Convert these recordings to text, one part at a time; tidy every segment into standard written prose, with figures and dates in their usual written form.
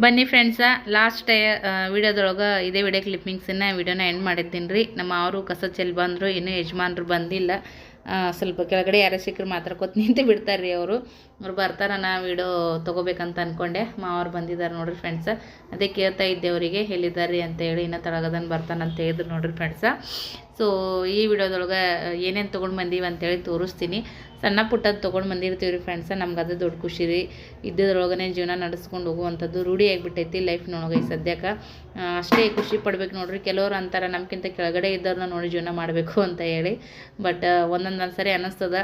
ಬನ್ನಿ friends, last ವಿಡಿಯೋದೊಳಗೆ ಇದೇ video ಕ್ಲಿಪ್ಪಿಂಗ್ಸನ್ನು ವಿಡಿಯೋನ ಎಂಡ್ ಮಾಡಿದ್ದೀನಿ ರೀ. ನಮ್ಮ ಅವರು ಕಸ ಚೆಲ್ಲಿ ಬಂದರು, ಇನ್ನೂ ಯಜಮಾನ್ರು ಬಂದಿಲ್ಲ. ಸ್ವಲ್ಪ ಕೆಳಗಡೆ ಯಾರೋ ಸಿಕ್ಕರು ಮಾತಾಡ್ಕೊತ ನಿಂತು ಬಿಡ್ತಾರೆ ರೀ. ಅವ್ರು ಬರ್ತಾರೆ, ನಾ ವಿಡಿಯೋ ತೊಗೋಬೇಕಂತ ಅಂದ್ಕೊಂಡೆ. ಮಾವ್ರು ಬಂದಿದ್ದಾರೆ ನೋಡಿರಿ ಫ್ರೆಂಡ್ಸ. ಅದೇ ಕೇಳ್ತಾ ಇದ್ದೆ ಅವರಿಗೆ ಹೇಳಿದ್ದಾರೆ ಅಂತ ಹೇಳಿ, ಇನ್ನೂ ತಳಗದನ್ನು ಬರ್ತಾನಂತ ಹೇಳಿದ್ರು ನೋಡಿರಿ ಫ್ರೆಂಡ್ಸ. ಸೊ ಈ ವಿಡಿಯೋದೊಳಗೆ ಏನೇನು ತೊಗೊಂಡು ಬಂದೀವಿ ಅಂತೇಳಿ ತೋರಿಸ್ತೀನಿ. ಸಣ್ಣ ಪುಟ್ಟದ್ದು ತೊಗೊಂಡು ಬಂದಿರ್ತೀವಿ ರೀ ಫ್ರೆಂಡ್ಸ. ನಮ್ಗೆ ಅದು ದೊಡ್ಡ ಖುಷಿ ರೀ. ಇದ್ದದ್ರೊಳಗನೆ ಜೀವನ ನಡೆಸ್ಕೊಂಡು ಹೋಗುವಂಥದ್ದು ರೂಢಿ ಆಗಿಬಿಟ್ಟೈತಿ ಲೈಫ್ನೊಳಗೆ ಈ ಸದ್ಯಕ್ಕೆ. ಅಷ್ಟೇ ಖುಷಿ ಪಡ್ಬೇಕು ನೋಡ್ರಿ. ಕೆಲವರು ಅಂತಾರೆ ನಮ್ಗಿಂತ ಕೆಳಗಡೆ ಇದ್ದವ್ರನ್ನ ನೋಡಿ ಜೀವನ ಮಾಡಬೇಕು ಅಂತ ಹೇಳಿ. ಬಟ್ ಒಂದೊಂದು ಸರಿ ಅನ್ನಿಸ್ತದ,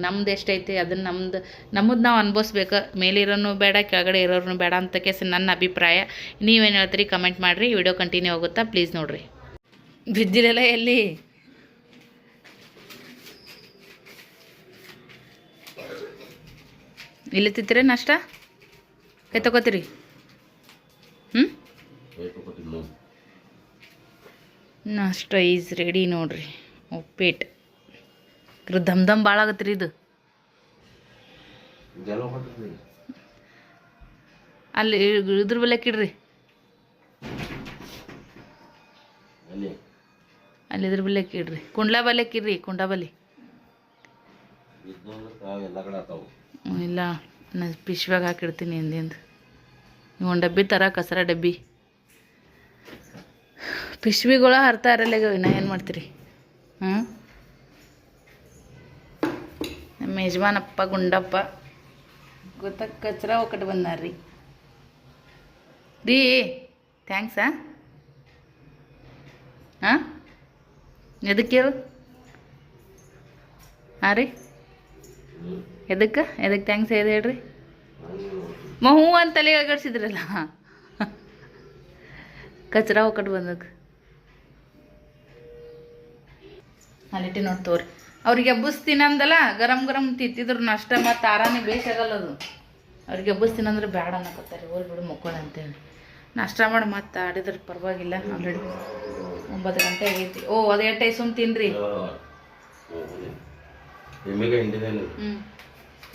ನಮ್ದು ಎಷ್ಟೈತಿ ಅದನ್ನು ನಮ್ಮದು ನಾವು ಅನ್ಭವಿಸ್ಬೇಕು. ಮೇಲಿರೋನು ಬೇಡ, ಕೆಳಗಡೆ ಇರೋರು ಬೇಡ ಅಂತ ಕೇಸಿ ನನ್ನ ಅಭಿಪ್ರಾಯ. ನೀವೇನು ಹೇಳ್ತೀರಿ ಕಮೆಂಟ್ ಮಾಡಿರಿ. ವಿಡಿಯೋ ಕಂಟಿನ್ಯೂ ಆಗುತ್ತಾ ಪ್ಲೀಸ್ ನೋಡಿರಿ. ಬಿದ್ದಿರಲ್ಲ ಎಲ್ಲಿ ಇಲ್ಲಿ ತಿತ್ತೀರಿ ನಾಷ್ಟ ಕೈ ತಗೋತೀರಿ? ನಾಷ್ಟ ಈಸ್ ರೆಡಿ ನೋಡ್ರಿ. ಉಪ್ಪಿಟ್ಟು ದಮ್ ಭಾಳ ಆಗತ್ತೆ ರೀ ಇದು. ಅಲ್ಲಿ ಇದ್ರ ಬಲ್ಲೆಕ್ಕಿಡ್ರಿ, ಅಲ್ಲಿ ಇದ್ರ ಬಲ್ಲೆಕ್ಕಿಡ್ರಿ, ಕುಂಡ್ಲಾ ಬಲ್ಲೆಕ್ಕಿಡ್ರಿ. ಕುಂಡ ಬಲ್ಲಿ ಇಲ್ಲ, ನಾನು ಪಿಶ್ವಾಗ ಹಾಕಿಡ್ತೀನಿ ಹಿಂದಿಂದ. ಒಂದು ಡಬ್ಬಿ ಥರ ಕಸರ ಡಬ್ಬಿ ಪಿಶ್ವಿಗಳ ಹರ್ತಾ ಇರಲ್ಲ. ನಾ ಏನು ಮಾಡ್ತೀರಿ? ನಮ್ಮ ಯಜಮಾನಪ್ಪ ಗುಂಡಪ್ಪ ಕಚ್ರ ಒಕ್ಕಟ್ಟು ಬಂದಾರ್ರಿ ರೀ. ಥ್ಯಾಂಕ್ಸಾ? ಹಾಂ, ಎದಕ್ಕೆ ಹೇಳು? ಹಾಂ ರೀ, ಎದಕ್ಕೆ ಥ್ಯಾಂಕ್ಸ್ ಹೇಳಿ ಹೇಳ್ರಿ. ಹ್ಞೂ ಅಂತ ತಲೆ ಅಗಡ್ಸಿದ್ರಲ್ಲ, ಕಚ್ರ ಒಕ್ಕಟ್ಟು ಬಂದಕ್ಕೆ ಅಲ್ಲಿಟ್ಟು ನೋಡಿ ತೋರಿ. ಅವ್ರಿಗೆ ಎಬ್ಬಿಸ್ತೀನಿ ಅಂದಲ್ಲ, ಗರಂ ತಿತ್ತಿದ್ರು ನಾಷ್ಟ ಮತ್ತು ಆರಾಮೇ ಬೇಸಾಗಲ್ಲ ಅದು. ಅವ್ರಿಗೆ ಎಬ್ಬಿಸ್ತೀನಿ ಅಂದ್ರೆ ಬೇಡ ಅನ್ನಕತ್ತಾರೆ, ಹೋಗಿ ಬಿಡು ಮಕ್ಕಳು ಅಂತೇಳಿ. ನಾಷ್ಟ ಮಾಡಿ ಮತ್ತು ಆಡಿದ್ರೆ ಪರವಾಗಿಲ್ಲ. ಆಲ್ರೆಡಿ 9 ಗಂಟೆ ಆಗೈತಿ. ಓ ಅದು 8 ಸುಮ್ ತಿನ್ರಿ.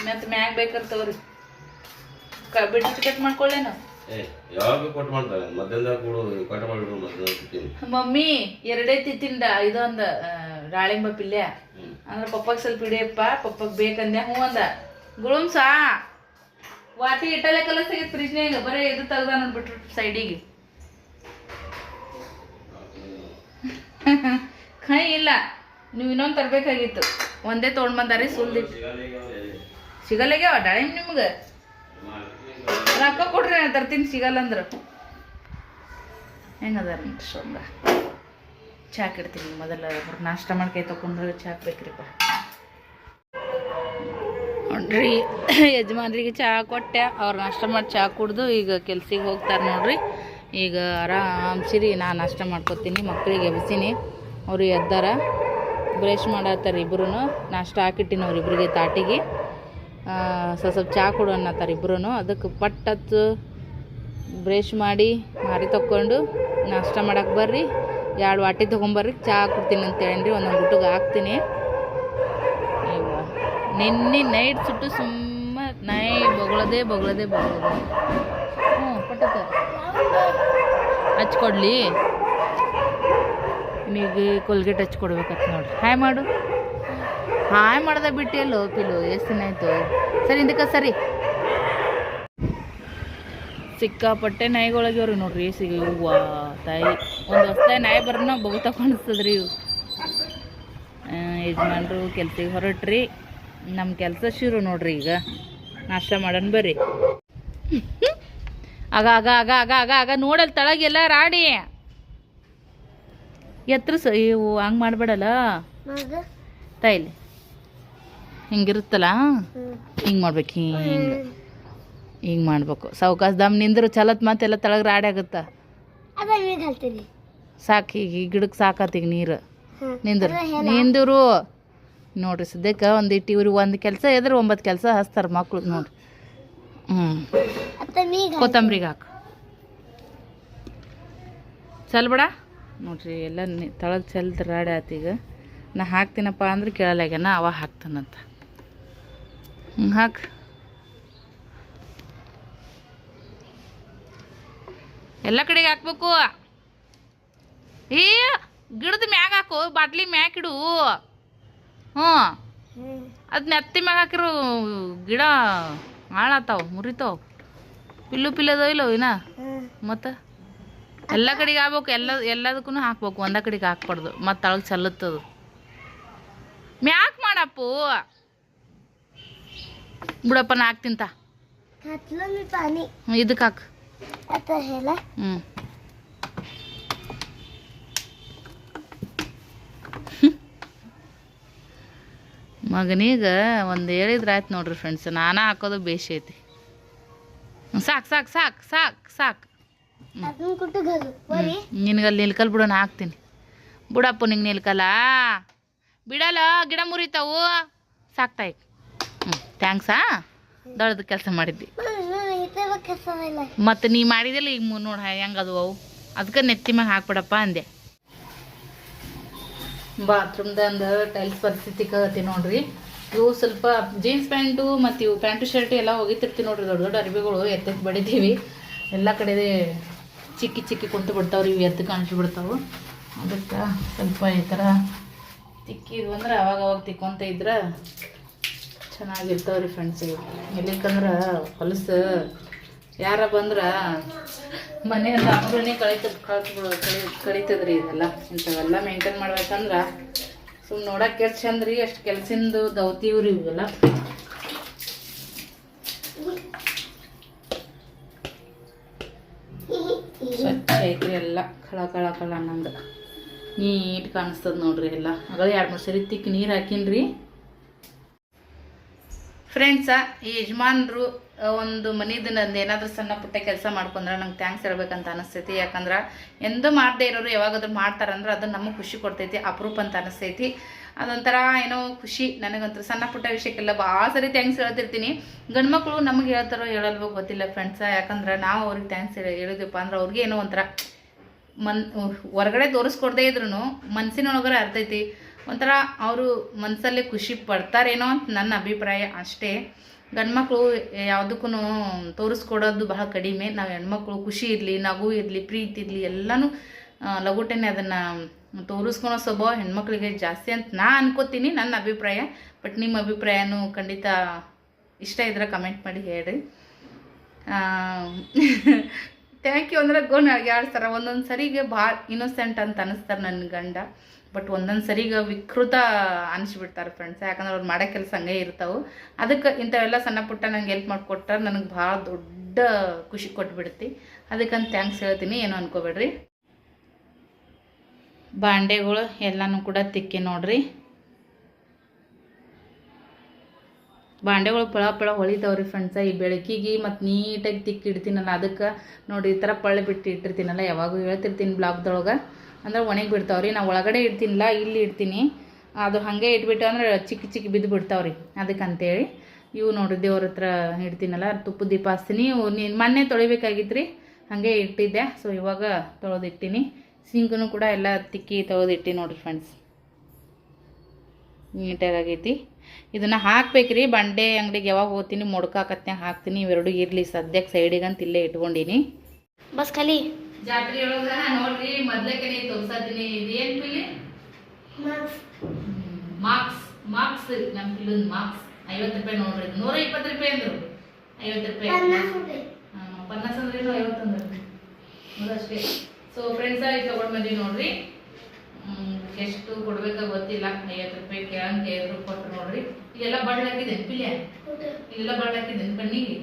ಮತ್ತು ಮ್ಯಾಗ ಬೇಕಂತ ತಗೋರಿ. ಬಿಟ್ಟು ಕಟ್ ಮಾಡ್ಕೊಳ್ಳೇನು? ಮಮ್ಮಿ 2 ತಿಂತಿಂದ ಇದೊಂದು ದಾಳಿಂಬ ಪಿಲ್ಯ ಅಂದ್ರೆ ಪಪ್ಪಗೆ ಸ್ವಲ್ಪ ಹಿಡಿಯಪ್ಪ, ಪಪ್ಪಗೆ ಬೇಕಂದೆ. ಹ್ಞೂ ಅಂದ. ಗುಳುಮ್ಸಾ ವಾಟಿ ಇಟ್ಟಲೆ ಕಲಸಾಗೈತೆ ಫ್ರಿಜ್ನಾಗ. ಬರೀ ಇದು ತೆಗ್ದ ನೋಡ್ಬಿಟ್ರು ಸೈಡಿಗೆ. ಕೈ ಇಲ್ಲ, ನೀವು ಇನ್ನೊಂದು ತರಬೇಕಾಗಿತ್ತು. ಒಂದೇ ತೊಗೊಂಡು ಬಂದಾರಿ ಸುಲ್ದಿ. ಸಿಗಲ್ಲಾಗ್ಯಾವ ದಾಳಿಂಬ ನಿಮ್ಗೆ? ರೊಕ್ಕ ಕೊಡ್ರಿ, ನಾನು ತರ್ತೀನಿ. ಸಿಗಲ್ಲ ಅಂದ್ರೆ ಹೆಂಗದಾರ ಸೊಂದ. ಚಾಕ್ ಇಡ್ತೀನಿ ಮೊದಲು. ನಾಷ್ಟ ಮಾಡಿ ಕೈ ತೊಗೊಂಡ್ರೆ ಚಾಕ್ ಬೇಕ್ರಿಪ್ಪ ನೋಡ್ರಿ. ಯಜಮಾನ್ರಿಗೆ ಚಹಾ ಕೊಟ್ಟೆ, ಅವ್ರು ನಾಷ್ಟ ಮಾಡಿ ಚಹಾ ಕುಡ್ದು ಈಗ ಕೆಲ್ಸಿಗೆ ಹೋಗ್ತಾರೆ ನೋಡ್ರಿ. ಈಗ ಆರಾಮ್ಸಿರಿ ನಾನು ನಾಷ್ಟ ಮಾಡ್ಕೊತೀನಿ. ಮಕ್ಕಳಿಗೆ ಎಬ್ಬಿಸೀನಿ, ಅವರು ಎದ್ದಾರ, ಬ್ರಷ್ ಮಾಡತ್ತಾರೆ ಇಬ್ಬರೂ. ನಾಷ್ಟ ಹಾಕಿಟ್ಟಿನಿ ಅವ್ರಿಬ್ರಿಗೆ ತಾಟಿಗೆ. ಸ್ವಲ್ಪ ಚಹಾ ಕೊಡು ಅನ್ನತ್ತಾರೆ ಇಬ್ಬರೂ. ಅದಕ್ಕೆ ಪಟ್ಟತ್ತು ಬ್ರಷ್ ಮಾಡಿ ಮಾರಿ ತಕ್ಕೊಂಡು ನಾಷ್ಟ ಮಾಡಕ್ಕೆ ಬರ್ರಿ, 2 ವಾಟಿ ತೊಗೊಂಬರ್ರಿ, ಚಹಾ ಕೊಡ್ತೀನಿ ಅಂತೇಳಿ ಒಂದೊಂದು ಗುಟ್ಟಿಗೆ ಹಾಕ್ತೀನಿ. ಈಗ ನಿನ್ನೆ ನೈಟ್ ಸುಟ್ಟು ಬೊಗಳದೆ ಹ್ಞೂ ಪಟ್ಟತ್ತ ಹಚ್ಕೊಡ್ಲಿ. ಈಗ ಕೊಲ್ಗೇಟ್ ಹಚ್ಕೊಡ್ಬೇಕತ್ ನೋಡ್ರಿ. ಹಾಯ್ ಮಾಡು. ಹಾಯ್ ಮಾಡ್ದೆ ಬಿಟ್ಟು ಎಲ್ಲೋ ಪಿಲು, ಎಷ್ಟು ದಿನ ಆಯಿತು. ಸರಿ ಇದಕ್ಕೆ ಸರಿ. ಸಿಕ್ಕಾಪಟ್ಟೆ ನಾಯಿಗಳಾಗ್ಯವ್ರಿ ನೋಡ್ರಿ. ಹೂವ ತಾಯಿ ಒಂದು ಹೊಸ್ತಾಯಿ ನಾಯಿ ಬರ್ನ ಬಗುತ ಕಾಣಿಸ್ತದ್ರಿ ಇವು. ಯಜಮಾನ್ರು ಕೆಲ್ಸಿಗೆ ಹೊರಟ್ರಿ. ನಮ್ಮ ಕೆಲಸ ಶುರು ನೋಡ್ರಿ. ಈಗ ನಾಷ್ಟ ಮಾಡೋಣ ಬರ್ರಿ. ಆಗ ಆಗ ಆಗ ಆಗ ಆಗ ಆಗ ನೋಡಲ್ ತಳಗೆಲ್ಲ ರಾಡಿ ಎತ್ರ ಇವು ಹಂಗೆ ಮಾಡಬೇಡಲ್ಲ ತಾಯಿಲಿ. ಹಿಂಗಿರುತ್ತಲ್ಲ, ಹಿಂಗೆ ಮಾಡ್ಬೇಕು, ಹಿಂಗೆ ಮಾಡ್ಬೇಕು. ಸಾವ್ಕಾಸ ದಮ್ ನಿಂದ್ರು ಚಲತ್ ಮಾತೆಲ್ಲ ತಳಗೆ ರಾಡಿ ಆಗುತ್ತ. ಸಾಕು, ಈಗ ಗಿಡಕ್ಕೆ ಸಾಕತ್ತೀಗ ನೀರು ನಿಂದ್ರು ನೋಡ್ರಿ. ಸದ್ಯಕ್ಕೆ ಒಂದಿಟ್ಟು ಇವ್ರಿಗೆ ಒಂದು ಕೆಲಸ ಇದ್ರೆ 9 ಕೆಲಸ ಹಚ್ತಾರೆ ಮಕ್ಳು ನೋಡ್ರಿ. ಕೊತ್ತಂಬ್ರಿಗೆ ಹಾಕು ಚಲ್ಬೇಡ ನೋಡ್ರಿ. ಎಲ್ಲ ತಳಗೆ ಚೆಲ್ದ ರಾಡಿ ಆತೀಗ. ನಾ ಹಾಕ್ತೀನಪ್ಪ ಅಂದ್ರೆ ಕೇಳಲಾಗ್ಯಾನ, ಅವ ಹಾಕ್ತಾನಂತ. ಹಾಕು. ಎಲ್ಲ ಕಡೆಗೆ ಹಾಕ್ಬೇಕು. ಏ ಗಿಡದ ಮ್ಯಾಗ ಹಾಕು, ಬಾಟ್ಲಿ ಮ್ಯಾಗ ಇಡು. ಹ್ಞೂ ಅದು ನೆತ್ತಿ ಮ್ಯಾಗ ಹಾಕಿರೋ ಗಿಡ ಹಾಳಾತಾವ, ಮುರಿತಾವ. ಪಿಲ್ಲದೋ ಇಲ್ಲೋ ಇನ್ನ. ಮತ್ತು ಎಲ್ಲ ಕಡೆಗೆ ಆಗ್ಬೇಕು, ಎಲ್ಲದಕ್ಕೂ ಹಾಕ್ಬೇಕು, ಒಂದ ಕಡೆಗೆ ಹಾಕ್ಬಾರ್ದು, ಮತ್ತು ಅಳಗೆ ಚಲ್ಲತ್ತದು. ಮ್ಯಾಕ್ ಮಾಡಪ್ಪು. ಬಿಡಪ್ಪ ನಾ ಹಾಕ್ತಿಂತ. ಇದಕ್ಕೆ ಹಾಕು. ಹ್ಞೂ ಮಗನೀಗ ಒಂದು ಹೇಳಿದ್ರೆ ಆಯ್ತು ನೋಡ್ರಿ ಫ್ರೆಂಡ್ಸ್. ನಾನಾ ಹಾಕೋದು ಬೇಷ್ ಐತಿ. ಸಾಕು ಸಾಕು ಸಾಕು ಸಾಕು ಸಾಕು. ನಿನಗಲ್ಲಿ ನಿಲ್ಕಲ್ ಬಿಡೋಣ, ಹಾಕ್ತೀನಿ. ಬಿಡಪ್ಪ ನಿಂಗೆ ನಿಲ್ಕಲ್ಲ, ಬಿಡಲ್ಲ, ಗಿಡ ಮುರಿತಾವು. ಸಾಕ್ತಾಯಿ. ಥ್ಯಾಂಕ್ಸಾ, ದೊಡ್ಡದು ಕೆಲಸ ಮಾಡಿದ್ದಿ. ಮತ್ತು ನೀ ಮಾಡಿದಿಲ್ಲ ಈಗ ನೋಡಿ ಹೆಂಗದು ಅವು. ಅದಕ್ಕೆ ನೆತ್ತಿ ಮ್ಯಾಗ ಹಾಕ್ಬಿಡಪ್ಪ ಅಂದೆ. ಬಾತ್ರೂಮ್ದಂದು ಟೈಲ್ಸ್ ಪರಿಸ್ಥಿತಿ ಕತ್ತಿ ನೋಡ್ರಿ. ಇವು ಸ್ವಲ್ಪ ಜೀನ್ಸ್ ಪ್ಯಾಂಟು ಮತ್ತು ಇವು ಪ್ಯಾಂಟು ಶರ್ಟ್ ಎಲ್ಲ ಒಗಿತಿರ್ತೀವಿ ನೋಡ್ರಿ. ದೊಡ್ಡ ದೊಡ್ಡ ಅರಿವಿಗಳು ಎತ್ತೆತ್ತು ಬಡಿತೀವಿ. ಎಲ್ಲ ಕಡೆ ಚಿಕ್ಕಿ ಚಿಕ್ಕಿ ಕುಂತು ಬಿಡ್ತಾವ್ರಿ. ಇವು ಎತ್ತು ಕಾಣಿಸ್ಬಿಡ್ತಾವೆ. ಅದಕ್ಕೆ ಸ್ವಲ್ಪ ಈ ಥರ ತಿಕ್ಕಿದ್ವು ಅಂದ್ರೆ ಅವಾಗ ತಿಕ್ಕೊಂತ ಇದ್ರೆ ಚೆನ್ನಾಗಿರ್ತಾವ್ರಿ ಫ್ರೆಂಡ್ಸ್. ಇವು ಎಲ್ಲಿಕಂದ್ರೆ ಹೊಲಸು ಯಾರ ಬಂದ್ರೆ ಮನೆಯಲ್ಲ ಅವ್ರನ್ನೇ ಕಳೀತದ್ರಿ. ಇದೆಲ್ಲ ಇಂಥವೆಲ್ಲ ಮೇಂಟೈನ್ ಮಾಡ್ಬೇಕಂದ್ರೆ ಸುಮ್ಮನೆ ನೋಡಕ್ಕೆ ಎಷ್ಟು ಚಂದ ರೀ, ಅಷ್ಟು ಕೆಲ್ಸಿಂದು ದೌತೀವ್ರಿ ಇವೆಲ್ಲ. ಸ್ವಚ್ಛ ಐತ್ರಿ ಎಲ್ಲ, ಕಳ ಅನ್ನಂಗೆ ನೀಟ್ ಕಾಣಿಸ್ತದ ನೋಡ್ರಿ. ಎಲ್ಲ ಅದೇ 2-3 ಸರಿ ತಿಕ್ಕಿ ನೀರು ಹಾಕಿನ್ರಿ ಫ್ರೆಂಡ್ಸ. ಈ ಯಜಮಾನ್ರು ಒಂದು ಮನಿದು ನಂದು ಏನಾದರೂ ಸಣ್ಣ ಪುಟ್ಟ ಕೆಲಸ ಮಾಡ್ಕೊಂಡ್ರೆ ನಂಗೆ ಥ್ಯಾಂಕ್ಸ್ ಹೇಳ್ಬೇಕಂತ ಅನಿಸ್ತೈತಿ. ಯಾಕಂದ್ರೆ ಎಂದೂ ಮಾಡದೇ ಇರೋರು ಯಾವಾಗಾದ್ರೂ ಮಾಡ್ತಾರಂದ್ರೆ ಅದು ನಮಗೆ ಖುಷಿ ಕೊಡ್ತೈತಿ, ಅಪರೂಪ ಅಂತ ಅನಿಸ್ತೈತಿ. ಅದೊಂಥರ ಏನೋ ಖುಷಿ ನನಗಂತೂ. ಸಣ್ಣ ಪುಟ್ಟ ವಿಷಯಕ್ಕೆಲ್ಲ ಭಾಳ ಸರಿ ಥ್ಯಾಂಕ್ಸ್ ಹೇಳ್ತಿರ್ತೀನಿ. ಗಂಡ್ಮಕ್ಳು ನಮಗೆ ಹೇಳ್ತಾರೋ ಹೇಳಲ್ವೋ ಗೊತ್ತಿಲ್ಲ ಫ್ರೆಂಡ್ಸ. ಯಾಕಂದ್ರೆ ನಾವು ಅವ್ರಿಗೆ ಥ್ಯಾಂಕ್ಸ್ ಹೇಳಿದ್ವಪ್ಪ ಅಂದ್ರೆ ಅವ್ರಿಗೆ ಏನೋ ಒಂಥರ ಹೊರಗಡೆ ತೋರಿಸ್ಕೊಡ್ದೇ ಇದ್ರು ಮನಸ್ಸಿನೊಳಗರ ಅರ್ಥೈತಿ. ಒಂಥರ ಅವರು ಮನಸ್ಸಲ್ಲಿ ಖುಷಿ ಪಡ್ತಾರೇನೋ ಅಂತ ನನ್ನ ಅಭಿಪ್ರಾಯ ಅಷ್ಟೇ. ಗಂಡ್ಮಕ್ಳು ಯಾವುದಕ್ಕೂ ತೋರಿಸ್ಕೊಡೋದು ಬಹಳ ಕಡಿಮೆ. ನಾವು ಹೆಣ್ಮಕ್ಳು ಖುಷಿ ಇರಲಿ, ನಗು ಇರಲಿ, ಪ್ರೀತಿ ಇರಲಿ ಎಲ್ಲನೂ ಲಘುಟನೆ ಅದನ್ನು ತೋರಿಸ್ಕೊಳೋ ಸ್ವಭಾವ ಹೆಣ್ಮಕ್ಳಿಗೆ ಜಾಸ್ತಿ ಅಂತ ನಾ ಅನ್ಕೋತೀನಿ, ನನ್ನ ಅಭಿಪ್ರಾಯ. ಬಟ್ ನಿಮ್ಮ ಅಭಿಪ್ರಾಯನೂ ಖಂಡಿತ ಇಷ್ಟ ಇದ್ರೆ ಕಮೆಂಟ್ ಮಾಡಿ ಹೇಳ್ರಿ. ಥ್ಯಾಂಕ್ ಯು ಅಂದ್ರೆ ಆಡ್ತಾರೆ. ಒಂದೊಂದು ಸರಿಗೆ ಭಾಳ ಇನ್ನೋಸೆಂಟ್ ಅಂತ ಅನ್ನಿಸ್ತಾರೆ ನನ್ನ ಗಂಡ. ಬಟ್ ಒಂದೊಂದು ಸರಿಗೆ ವಿಕೃತ ಅನಿಸ್ಬಿಡ್ತಾರೆ ಫ್ರೆಂಡ್ಸ್. ಯಾಕಂದ್ರೆ ಅವ್ರು ಮಾಡೋ ಕೆಲಸ ಹಂಗೆ ಇರ್ತಾವೆ. ಅದಕ್ಕೆ ಇಂಥವೆಲ್ಲ ಸಣ್ಣ ಪುಟ್ಟ ನಂಗೆ ಹೆಲ್ಪ್ ಮಾಡಿಕೊಟ್ರೆ ನನಗೆ ಭಾಳ ದೊಡ್ಡ ಖುಷಿ ಕೊಟ್ಬಿಡ್ತಿ. ಅದಕ್ಕಂತ ಥ್ಯಾಂಕ್ಸ್ ಹೇಳ್ತೀನಿ, ಏನೋ ಅನ್ಕೋಬೇಡ್ರಿ. ಬಾಂಡೆಗಳು ಎಲ್ಲನೂ ಕೂಡ ತಿಕ್ಕಿ ನೋಡ್ರಿ. ಬಾಂಡೆಗಳು ಪಳ ಹೊಳಿತಾವ್ರಿ ಫ್ರೆಂಡ್ಸ. ಈ ಬೆಳಕಿಗೆ ಮತ್ತು ನೀಟಾಗಿ ತಿಕ್ಕಿ ಇಡ್ತೀನಲ್ಲ, ಅದಕ್ಕೆ ನೋಡಿ ಈ ಥರ ಪಳ್ಳೆ ಬಿಟ್ಟು ಇಟ್ಟಿರ್ತೀನಲ್ಲ, ಯಾವಾಗೂ ಹೇಳ್ತಿರ್ತೀನಿ ಬ್ಲಾಗ್ದೊಳಗೆ. ಅಂದ್ರೆ ಒಣಗಿ ಬಿಡ್ತಾವ್ರಿ. ನಾವು ಒಳಗಡೆ ಇಡ್ತೀನಿಲ್ಲ, ಇಲ್ಲಿ ಇಡ್ತೀನಿ. ಅದು ಹಾಗೆ ಇಟ್ಬಿಟ್ಟು ಅಂದ್ರೆ ಚಿಕ್ಕ ಚಿಕ್ಕ ಬಿದ್ದು ಬಿಡ್ತಾವ್ರಿ. ಅದಕ್ಕಂತೇಳಿ ಇವು ನೋಡಿ ದೇವ್ರ ಹತ್ರ ಇಡ್ತೀನಲ್ಲ, ತುಪ್ಪದ ದೀಪ ಹಚ್ತೀನಿ. ಮೊನ್ನೆ ತೊಳಿಬೇಕಾಗಿತ್ತು ರೀ, ಹಾಗೆ ಇಟ್ಟಿದ್ದೆ. ಸೊ ಇವಾಗ ತೊಳೆದಿಟ್ಟಿನಿ. ಸಿಂಕನ್ನು ಕೂಡ ಎಲ್ಲ ತಿಕ್ಕಿ ತೊಳೆದಿಟ್ಟಿ ನೋಡಿರಿ ಫ್ರೆಂಡ್ಸ್. ನೀಟಾಗೈತಿ. ಇದನ್ನು ಹಾಕ್ಬೇಕ್ರಿ. ಬಂಡೆ ಅಂಗಡಿಗೆ ಯಾವಾಗ ಹೋಗ್ತೀನಿ ಮೊಡ್ಕಾಕತ್ನಾಗ ಹಾಕ್ತೀನಿ. ಇವೆರಡು ಇರಲಿ ಸದ್ಯಕ್ಕೆ ಸೈಡಿಗೆ ಅಂತ ಇಲ್ಲೇ ಇಟ್ಕೊಂಡಿನಿ. ಬಸ್ ಖಾಲಿ ಜಾತ್ರೆ ಒಳಗೆ ನೋಡ್ರಿ ಮೊದ್ಲಕ್ಕೆ ತೋರ್ಸಾತೀನಿ. ಇದೇನು ಪಿಲ್ಲಿ ಮಾರ್ಕ್ಸ್ ನಮ್ಮ ಪಿಲ್ಲೊಂದು ಮಾರ್ಕ್ಸ್ 50 ರೂಪಾಯಿ ನೋಡ್ರಿ. 120 ರೂಪಾಯಿ ಅಂದರು. 50 ರೂಪಾಯಿ 50 ಅಂದ್ರೆ 50 ಅಂದ್ರೆ ಅಷ್ಟೇ. ಸೊ ಫ್ರೆಂಡ್ಸ ಇದು ತೊಗೊಂಡು ಬಂದೀವಿ ನೋಡ್ರಿ. ಎಷ್ಟು ಕೊಡ್ಬೇಕಾ ಗೊತ್ತಿಲ್ಲ. 50 ರೂಪಾಯಿ ಕೇಳಂಗೆ 5 ರೂಪಾಯಿ ಕೊಟ್ಟು ನೋಡ್ರಿ. ಇದೆಲ್ಲ ಬಳ್ಳ ಹಾಕಿದ್ದೇನೆ ಪಿಲ್ಯ, ಇದೆಲ್ಲ ಬಳ್ಳ ಹಾಕಿದ್ದೇನೆ ಕಣ್ಣಿಗೆ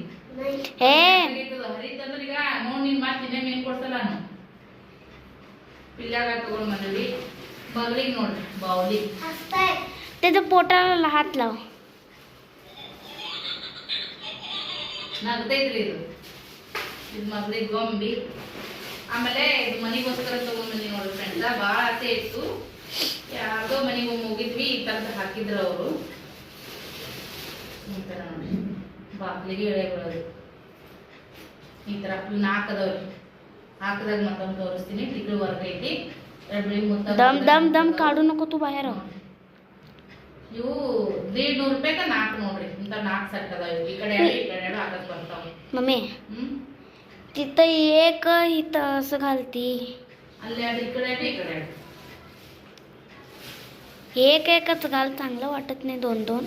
ಹರಿತಂದ್ರೆ ಈಗ ನೋಡಿ ನೀನ್ ಮತ್ತೆ ಇನ್ನೇ ಮೇನ್ ಕೊಡ್ಸಲ್ಲ. ನಾನು ಪಿಲ್ಯಾಗ ತಗೊಂಡ್ ಬಂದ್ವಿ. ಮಗಳಿಗೆ ನೋಡ್ರಿ ಬಾವ್ಲಿ ಪೋಟಲ್ಲ ಹಾತ್ಲಾವ್ ನಗ್ತೈತ್ರಿ. ಇದು ಮಗಳಿಗೆ ಗೊಂಬಿ. ಆಮೇಲೆ ಇದು ಮನೆಗೋಸ್ಕರ ತಗೊಂಡ್ಬಂದಿ ನೋಡ್ರಿ ಫ್ರೆಂಡ್ಸ. ಭಾಳ ಆಸೆ ಇತ್ತು. ಯಾವುದೋ ಮನೆಗೆ ಹೋಗಿದ್ವಿ, ಈ ಥರದ್ದು ಹಾಕಿದ್ರು ಅವರು. ಈ ಥರ ನೋಡಿ ಬಾಗಿಲಿಗೆ ಎಳೆಗಳದು ಈ ಥರ 4 ಅದಾವ್ರಿ. ಹಾಕಿದಾಗ ಮತ್ತೊಂದು ತೋರಿಸ್ತೀನಿ. ಟಿಕ್ಳು ವರ್ಗ ಐತಿ. ಕಾಡು ನಕೋತು ಬಾಯಾರ. ಇವು 150 ರೂಪಾಯಿಗೆ 4 ನೋಡ್ರಿ. ಇಂಥ 4 ಸೆಟ್ ಅದಾವ. ಈ ಕಡೆ 2 ಈ ಕಡೆ 2 ಹಾಕಕ್ ಬರ್ತಾವ ಮಮ್ಮಿ. तिथं एक इथं असं घालती ಅಲ್ಲಿ ಅಡಿ ಈ ಕಡೆ ಈ ಕಡೆ एक एकच घाल चांगलं वाटत नाही 2-2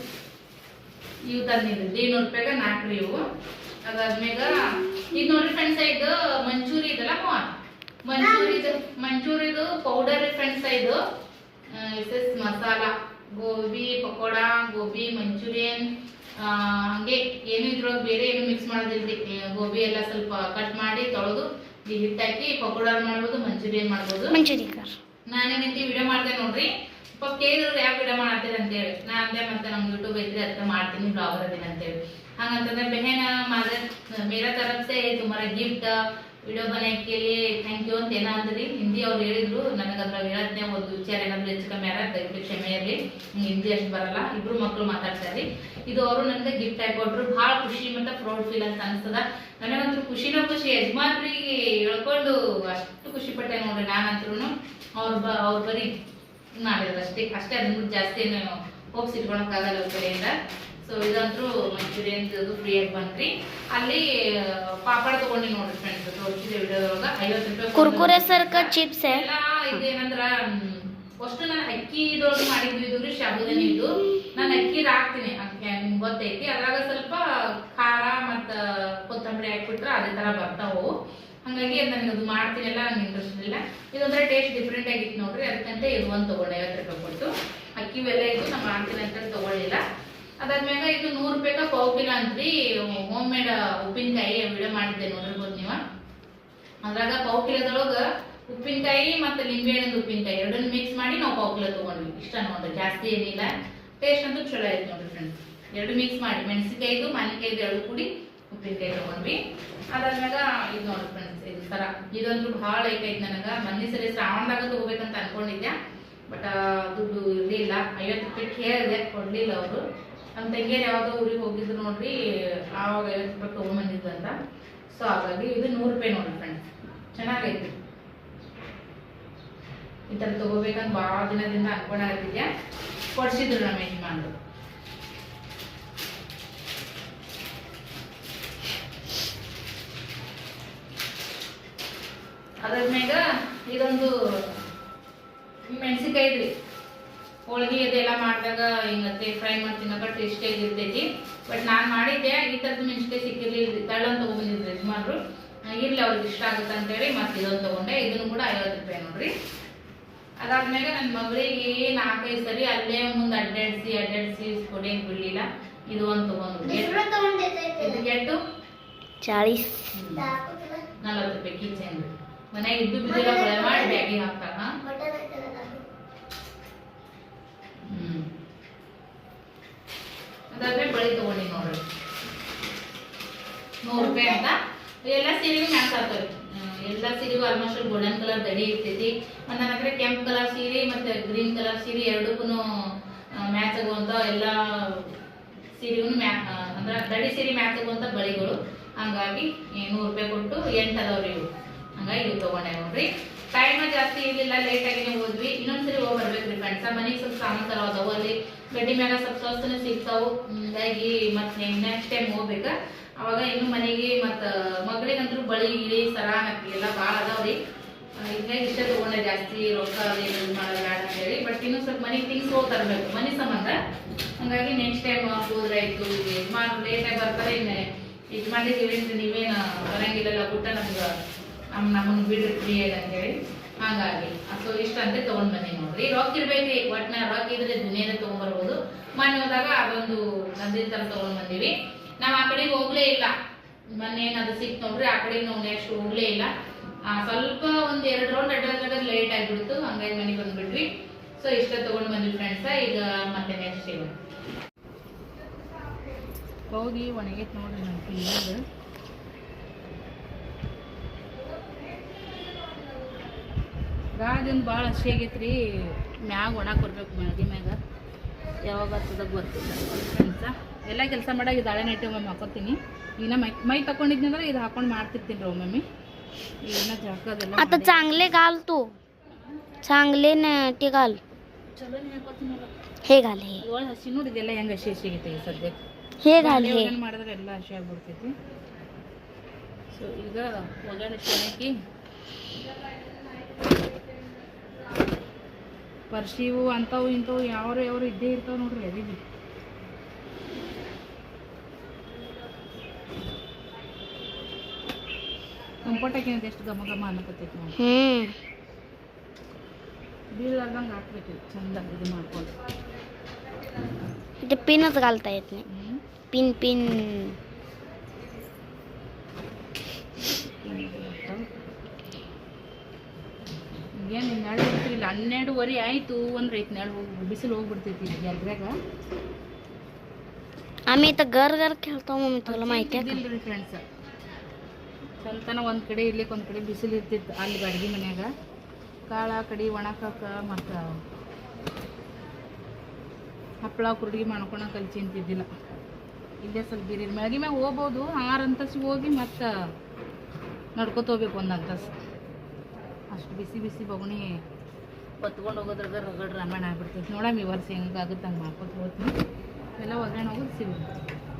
ಇವು ತಂದಿದ್ದು 200 ರೂಪಾಯಿಗೆ 4 ರೀ ಇವು ಅದಾದ್ಮೇಗ ಇದು ನೋಡ್ರಿ ಫ್ರೆಂಡ್ಸ್ ಇದು ಮಂಚೂರಿ ಇದಲ್ಲ ಮಂಚೂರಿದು ಪೌಡರ್ ರೀ ಫ್ರೆಂಡ್ಸ್ ಇದು ಇಸ್ ಮಸಾಲಾ ಗೋಬಿ ಪಕೋಡಾ ಗೋಬಿ ಮಂಚೂರಿಯನ್ ಹಂಗೆ ಏನು ಇದ್ರೊಳಗೆ ಬೇರೆ ಏನು ಮಿಕ್ಸ್ ಮಾಡೋದಿಲ್ರಿ ಗೋಬಿ ಎಲ್ಲ ಸ್ವಲ್ಪ ಕಟ್ ಮಾಡಿ ತೊಳೆದು ಹಿಟ್ಟಾಕಿ ಪಕೋಡಾ ಮಾಡ್ಬೋದು ಮಂಚೂರಿಯನ್ ಮಾಡ್ಬೋದು ನಾನೇನಂತ ವಿಡಿಯೋ ಮಾಡ್ದೆ ನೋಡ್ರಿ ಕೇಳಿದ್ರು ಯಾವ ವಿಡಿಯೋ ಮಾಡ್ತೀರಿ ಅಂತೇಳಿ ನಾ ಅಂದೆ ಮತ್ತೆ ನಮ್ ಯೂಟ್ಯೂಬ್ ಐತ್ರಿ ಅದಕ್ಕೆ ಮಾಡ್ತೀನಿ ಬ್ಲಾಗರ್ ಅದೀನಿ ಅಂತೇಳಿ ಹಂಗಂತಂದ್ರೆ बहन मेरा तरफ से तुम्हारा गिफ्ट ವಿಡಿಯೋ बनाके लिए थैंक यू ಅಂತ ಏನೋ ಅಂದ್ರಿ ಹಿಂದಿ ಅವ್ರು ಹೇಳಿದ್ರು ನನಗೆ ಅದ್ರ ಹೇಳದ್ನೇ ಒಂದು ವಿಚಾರ ಏನಾದ್ರು ಹೆಚ್ಚು ಕಮ್ಮಿ ಆದ್ರೆ ದಯವಿಟ್ಟು ಕ್ಷಮೆ ಇರಲಿ ಹಿಂದಿ ಅಷ್ಟು ಬರಲ್ಲ ಇಬ್ರು ಮಕ್ಕಳು ಮಾತಾಡ್ತಾರೆ ಇದು ಅವರು ನನಗೆ ಗಿಫ್ಟ್ ಆಗಿ ಕೊಟ್ರು ಭಾಳ ಖುಷಿ ಮತ್ತೆ ಪ್ರೌಡ್ ಫೀಲ್ ಅಂತ ಅನ್ಸ್ತದ ನನಗಂತೂ ಖುಷಿನೋ ಖುಷಿ ಯಜಮಾನ್ರಿಗೆ ಹೇಳ್ಕೊಂಡು ಅಷ್ಟು ಖುಷಿ ಪಟ್ಟೆ ನೋಡ್ರಿ ನಾನಂತ್ರು ಅವ್ರ ಬರೀ ಮಾಡಿದ್ರು ಅಷ್ಟೇ ಅದನ್ನ ಜಾಸ್ತಿ ಏನು ಹೋಪ್ಸ್ ಇಟ್ಕೊಳಕ್ಕಾಗಲ್ಲ ಅವ್ರ ಕಡೆಯಿಂದ ಸೊ ಇದಂತೂ ಮಂಚೂರಿಯನ್ ಫ್ರೀ ಆಗಿ ಬಂದ್ರಿ ಅಲ್ಲಿ ಪಾಪಡ್ ತಗೊಂಡಿ ನೋಡ್ರಿ ಫ್ರೆಂಡ್ಸ್ ತೋರಿಸಿದೆ ವಿಡಿಯೋದೊಳಗ 50 ರೂಪಾಯಿ ಕುರ್ಕುರೆ ಸರ್ಕ ಚಿಪ್ಸ್ ಎಲ್ಲ ಇದೇನಂದ್ರ ಫಸ್ಟ್ ನಾನು ಅಕ್ಕಿ ಇದ್ರೊಳಗೆ ಮಾಡಿದ್ವಿ ಇದು ರೀ ಶಾಬುದಾನಿ ಇದು ನಾನು ಅಕ್ಕಿ ಹಾಕ್ತೀನಿ ನಿಮ್ಗೆ ಗೊತ್ತೈತಿ ಅದ್ರಾಗ ಸ್ವಲ್ಪ ಖಾರ ಮತ್ತು ಕೊತ್ತಂಬರಿ ಹಾಕ್ಬಿಟ್ರೆ ಅದೇ ಥರ ಬರ್ತಾವು ಹಾಗಾಗಿ ನನಗೆ ಅದು ಮಾಡ್ತೀನಲ್ಲ ನಂಗೆ ಇಂಟ್ರೆಸ್ಟ್ ಇಲ್ಲ ಇದೊಂಥರ ಟೇಸ್ಟ್ ಡಿಫ್ರೆಂಟ್ ಆಗಿತ್ತು ನೋಡ್ರಿ ಅದಕ್ಕಂತೆ ಇದು ಒಂದು ತೊಗೊಂಡೆ 50 ರೂಪಾಯಿ ಕೊಟ್ಟು ಅಕ್ಕಿ ಬೆಲೆ ಇದು ನಾನು ಮಾಡ್ತೀನಿ ಅಂತ ತೊಗೊಳ್ಳಿಲ್ಲ ಅದಾದ್ಮ್ಯಾಗ ಇದು 100 ರೂಪಾಯಿಗೆ ಪಾವು ಕಿಲೋ ಅಂತ್ರಿ ಹೋಮ್ ಮೇಡ್ ಉಪ್ಪಿನಕಾಯಿ ವಿಡಿಯೋ ಮಾಡಿದ್ದೆ ನೋಡಿರ್ಬೋದು ನೀವು ಅದ್ರಾಗ ಪಾವು ಕಿಲೋದೊಳಗೆ ಉಪ್ಪಿನಕಾಯಿ ಮತ್ತು ಲಿಂಬೆಹಣ್ಣಿನ ಉಪ್ಪಿನಕಾಯಿ ಎರಡನ್ನು ಮಿಕ್ಸ್ ಮಾಡಿ ನಾವು ಪಾವು ಕಿಲೋ ತೊಗೊಂಡ್ವಿ ಇಷ್ಟ ನೋಡ್ರಿ ಜಾಸ್ತಿ ಏನಿಲ್ಲ ಟೇಸ್ಟ್ ಅಂತೂ ಚಲೋ ಆಯ್ತು ನೋಡ್ರಿ ಫ್ರೆಂಡ್ಸ್ ಎರಡು ಮಿಕ್ಸ್ ಮಾಡಿ ಮೆಣಸಿನಕಾಯಿದು ಮಾವಿನಕಾಯಿದು ಎರಡು ಕೂಡಿ ಉಪ್ಪಿನಕಾಯಿ ತಗೊಂಡ್ವಿ ಅದಾದ್ಮ್ಯಾಗ ಇದು ನೋಡ್ರಿ ಫ್ರೆಂಡ್ಸ್ ಇದು ಸರ ಇದಂತೂ ಭಾಳ ಐತೈತಿ ನನಗೆ ಮೊನ್ನೆ ಸರಿ ಶ್ರಾವಣದಾಗ ತಗೋಬೇಕಂತ ಅನ್ಕೊಂಡಿದ್ದೆ ಬಟ್ ದುಡ್ಡು ಇರಲಿಲ್ಲ 50 ರೂಪಾಯಿ ಕೇಳಿದೆ ಕೊಡ್ಲಿಲ್ಲ ಅವರು ನಮ್ಮ ತಂಗಿಯರು ಯಾವುದೋ ಊರಿಗೆ ಹೋಗಿದ್ರು ನೋಡ್ರಿ ಆವಾಗ 50 ರೂಪಾಯಿ ತೊಗೊಂಬಂದಿದ್ದು ಅಂತ ಸೊ ಹಾಗಾಗಿ ಇದು 100 ರೂಪಾಯಿ ನೋಡ್ರಿ ಫ್ರೆಂಡ್ಸ್ ಚೆನ್ನಾಗೈತಿ ಈ ಥರ ತಗೋಬೇಕಂತ ಭಾಳ ದಿನದಿಂದ ಅನ್ಕೊಂಡಾಗತ್ತಿದ್ಯಾ ಕೊಡ್ಸಿದ್ರು ನಮ್ಮ ಯಜಮಾನ್ರು ಅದಾದ್ಮ್ಯಾಗ ಇದೊಂದು ಮೆಣಸಿನ್ಕಾಯಿ ಇದ್ರಿ ಹೋಳಿಗೆ ಅದೆಲ್ಲ ಮಾಡಿದಾಗ ಹಿಂಗತ್ತೆ ಫ್ರೈ ಮಾಡಿ ತಿನ್ನಕ ಟೇಸ್ಟಿಯಾಗಿ ಇರ್ತೈತಿ ಬಟ್ ನಾನು ಮಾಡಿದ್ದೆ ಈ ಥರದ್ದು ಮೆಣಸಿನ್ಕಾಯಿ ಸಿಕ್ಕಿರ್ಲಿಲ್ಲ ತಳ್ಳನ್ನು ತೊಗೊಂಬಂದಿದ್ರು ಯಜಮಾನ್ರು ಇರ್ಲಿ ಅವ್ರಿಗೆ ಇಷ್ಟ ಆಗುತ್ತೆ ಅಂತೇಳಿ ಮತ್ತೆ ಇದೊಂದು ತೊಗೊಂಡೆ ಇದನ್ನು ಕೂಡ 50 ರೂಪಾಯಿ ನೋಡ್ರಿ ಅದಾದ್ಮ್ಯಾಗ ನನ್ನ ಮಗಳಿಗೆ 4-5 ಸರಿ ಅಲ್ಲೇ ಮುಂದೆ ಅಡ್ಡಾಡಿಸಿ ಕೊಡಿಯಕ್ಕೆ ಬಿಡಲಿಲ್ಲ ಇದು ಒಂದು ತೊಗೊಂಡ್ರು ಇದಕ್ಕೆ ಎಷ್ಟು 40 ರೂಪಾಯಿ ಕಿಚನ್ ಮನೆಗೆ ಇದ್ದು ಬಿದ್ದಿಲ್ಲ ಕೊಳೆ ಮಾಡಿ ಬ್ಯಾಗಿಗೆ ಹಾಕ್ತಾರ ಅದಾದ್ರೆ ಬಳಿ ತಗೊಂಡಿ ನೋಡ್ರಿ 100 ರೂಪಾಯಿ ಅಂತ ಎಲ್ಲ ಸೀರೆಗೂ ಮ್ಯಾಚ್ ಆಗ್ತವೆ ಎಲ್ಲ ಸೀರೆಗೂ ಆಲ್ಮೋಸ್ಟ್ ಗೋಲ್ಡನ್ ಕಲರ್ ದಡಿ ಇರ್ತೈತಿ ಮತ್ತು ನನ್ನ ಹತ್ರ ಕೆಂಪು ಕಲರ್ ಸೀರೆ ಮತ್ತು ಗ್ರೀನ್ ಕಲರ್ ಸೀರೆ ಎರಡಕ್ಕೂ ಮ್ಯಾಚ್ ಆಗುವಂಥ ಎಲ್ಲ ಸೀರೆಗೂ ಅಂದ್ರೆ ದಡಿ ಸೀರೆ ಮ್ಯಾಚ್ ಆಗುವಂಥ ಬಳಿಗಳು ಹಂಗಾಗಿ 100 ರೂಪಾಯಿ ಕೊಟ್ಟು 8 ಅದಾವ್ರಿ ಇವು ಹಂಗಾಗಿ ಇವು ತೊಗೊಂಡೆ ನೋಡ್ರಿ ಟೈಮ್ ಜಾಸ್ತಿ ಇರಲಿಲ್ಲ ಲೇಟಾಗಿನೇ ಹೋದ್ವಿ ಇನ್ನೊಂದ್ಸರಿ ಹೋಗಿ ಬರ್ಬೇಕ್ರಿ ಫ್ರೆಂಡ್ಸ ಮನೆಗೆ ಸ್ವಲ್ಪ ಸಾಮಾನು ತರ ಅದಾವು ಅಲ್ಲಿ ಗಡ್ಡಿ ಮ್ಯಾಗ ಸ್ವಲ್ಪ ಸ್ವಸ್ತನೇ ಸಿಗ್ತಾವು ಹಂಗಾಗಿ ಮತ್ತೆ ನೆಕ್ಸ್ಟ್ ಟೈಮ್ ಹೋಗ್ಬೇಕ ಅವಾಗ ಇನ್ನು ಮನೆಗೆ ಮತ್ತು ಮಗಳಿಗಂತೂ ಬಳಿ ಗಿಳಿ ಸರ ಎಲ್ಲ ಭಾಳ ಅದಾವ್ರಿ ಹಿಂಗಾಗಿ ಇಷ್ಟ ತೊಗೊಂಡೆ ಜಾಸ್ತಿ ರೊಕ್ಕ ಯೂಸ್ ಮಾಡೋದು ಬೇಡ ಅಂತೇಳಿ ಬಟ್ ಇನ್ನೂ ಸ್ವಲ್ಪ ಮನೆಗೆ ಥಿಂಗ್ಸ್ ಹೋಗಿ ತರಬೇಕು ಮನೆ ಸಂಬಂಧ ಹಂಗಾಗಿ ನೆಕ್ಸ್ಟ್ ಟೈಮ್ ಹೋದ್ರಾಯ್ತು ಯಜಮಾನ್ ಲೇಟಾಗಿ ಬರ್ತಾರೆ ಇನ್ನು ಯಜಮಾನ್ರಿಗೆ ನೀವೇನು ಬರಂಗಿಲ್ಲ ಊಟ ನಮ್ಗೆ ನಮ್ಮನ್ನು ಬಿಡ್ರಿ ಫ್ರೀಯಾಗಿ ಅಂತೇಳಿ ಹಾಗಾಗಿ ಸೊ ಇಷ್ಟ ಅಂತ ತೊಗೊಂಡು ಬನ್ನಿ ನೋಡ್ರಿ ರೊಕ್ಕ ಇರ್ಬೇಕ್ರಿ ಒಟ್ಟಿನ ರೊಕ್ಕ ಇದ್ರೆ ದುನಿಯಾದ ತೊಗೊಂಡ್ಬರ್ಬೋದು ಮೊನ್ನೆ ಹೋದಾಗ ಅದೊಂದು ನಂದಿನ ಥರ ತೊಗೊಂಡು ಬಂದೀವಿ ನಾವು ಆ ಕಡೆಗೆ ಹೋಗ್ಲೇ ಇಲ್ಲ ಮೊನ್ನೆ ಏನಾದ್ರು ಸಿಕ್ತು ನೋಡ್ರಿ ಆ ಕಡೆಗೆ ನಾವು ನೆಕ್ಸ್ಟ್ ಹೋಗ್ಲೇ ಇಲ್ಲ ಸ್ವಲ್ಪ ಒಂದು 2 ರೌಂಡ್ ಅಡ್ಡಾದಾಗ ಲೇಟ್ ಆಗಿಬಿಡ್ತು ಹಂಗಾಗಿ ಮನೆಗೆ ಬಂದ್ಬಿಟ್ವಿ ಸೊ ಇಷ್ಟ ತೊಗೊಂಡು ಬಂದ್ವಿ ಫ್ರೆಂಡ್ಸ ಈಗ ಮತ್ತೆ ನೆಕ್ಸ್ಟ್ ಈಗ ಹೋಗಿ ಒಣಗೈತೆ ನೋಡ್ರಿ ನನ್ನ ಫೀಲಿಂಗ್ ಗಾಡಿಂದು ಭಾಳ ಹಸಿ ಆಗೈತ್ರಿ ಮ್ಯಾಗ ಒಣ ಕೊಡ್ಬೇಕು ಮ್ಯಾಗಿ ಮ್ಯಾಗ ಯಾವಾಗ ಬರ್ತದಾಗ ಗೊತ್ತಿಲ್ಲ ಫ್ರೆಂಡ್ಸ ಎಲ್ಲ ಕೆಲಸ ಮಾಡಾಗ ಇದು ಹಳೆ ನೈಟಿ ಒಮ್ಮೆ ಹಾಕೋತೀನಿ ಈಗ ಮೈ ತಗೊಂಡಿದ್ನಂದ್ರೆ ಇದು ಹಾಕೊಂಡು ಮಾಡ್ತಿರ್ತೀನಿ ರೀ ಒಮ್ಮೊಮ್ಮೆ ಈಗಿನ ಜಾಕದೆಲ್ಲ आता चांगले घाल तू चांगले ते घाल ಚಲೋ ಹಾಕೋತೀನಿ हे घाल हे ಒಳ್ಳೆ ಹಸಿ ನೋಡಿದೆಲ್ಲ ಹೆಂಗೆ ಹಸಿ ಆಗೈತೆ ಸದ್ಯಕ್ಕೆ हे घाल हे ಮಾಡಿದ್ರೆ ಎಲ್ಲ ಹಸಿ ಆಗ್ಬಿಡ್ತೈತಿ ಸೊ ಈಗ ಒಗ್ಗರಣೆ ಹಾಕಿ ಪರ್ಶಿವು ಅಂಥವು ಇಂಥವು ಯಾವ ಇದ್ದೇ ಇರ್ತಾವೆ ನೋಡ್ರಿ ಅದಿವಿ ಕಂಪೋಟಕ್ಕೆ ಎಷ್ಟು ಘಮ ಘಮ ಅನ್ನಕತ್ತೈತಿ ನೋಡಿ ಬೀಳಾರ್ದಂಗೆ ಹಾಕ್ಬೇಕು ಚಂದ ಇದು ಮಾಡ್ಕೊಂಡು ते पिनच घालता येत नाही पिन पिन ಏನು ನೆರಳು ಇರ್ತಿಲ್ಲ 12:30 ಆಯಿತು ಅಂದ್ರೆ ಐತೆ ನೆರಳು ಹೋಗಿ ಬಿಸಿಲು ಹೋಗ್ಬಿಡ್ತೈತಿ ಗ್ಯಾಲ್ರ್ಯಾಗ आम्ही इथं घर घर खेळतो मम्मी तुला माहिती आहे ಇದಿಲ್ರಿ ಫ್ರೆಂಡ್ಸ್ ಚಂತನ ಒಂದು ಕಡೆ ಇರ್ಲಿಕ್ಕೆ ಒಂದು ಕಡೆ ಬಿಸಿಲು ಇರ್ತಿತ್ತು ಅಲ್ಲಿ ಅಡ್ಗೆ ಮನ್ಯಾಗ ಕಾಳ ಕಡಿ ಒಣಕಾಕ ಮತ್ತು ಹಪ್ಪಳ ಕುರುಡಿಗೆ ಮಾಡ್ಕೊಂಡು ಕಲ್ಚಿ ಅಂತಿದ್ದಿಲ್ಲ ಇಲ್ಲೇ ಸ್ವಲ್ಪ ಬಿರಿ ಮ್ಯಾಗಿ ಮ್ಯಾಗ ಹೋಗ್ಬೋದು 6 ಅಂತಸ್ತು ಹೋಗಿ ಮತ್ತು ನಡ್ಕೊತ ಹೋಗ್ಬೇಕು ಒಂದು ಅಂತಸ್ತು ಅಷ್ಟು ಬಿಸಿ ಬಿಸಿ ಬಗುಣಿ ಹೊತ್ಕೊಂಡು ಹೋಗೋದ್ರಾಗ ರಗಡ್ ರಾಮಾಯಣ ಆಗ್ಬಿಡ್ತೈತಿ ನೋಡಮ್ಮ ಈ ವರ್ಷ ಹೆಂಗಾಗುತ್ತೆ ಹಂಗೆ ಮಾಡ್ಕೊತ ಹೋಗ್ತೀನಿ ಎಲ್ಲ ಒಗ್ಗರಣೆ ಹೋಗೋದು ಸಿಗುತ್ತೆ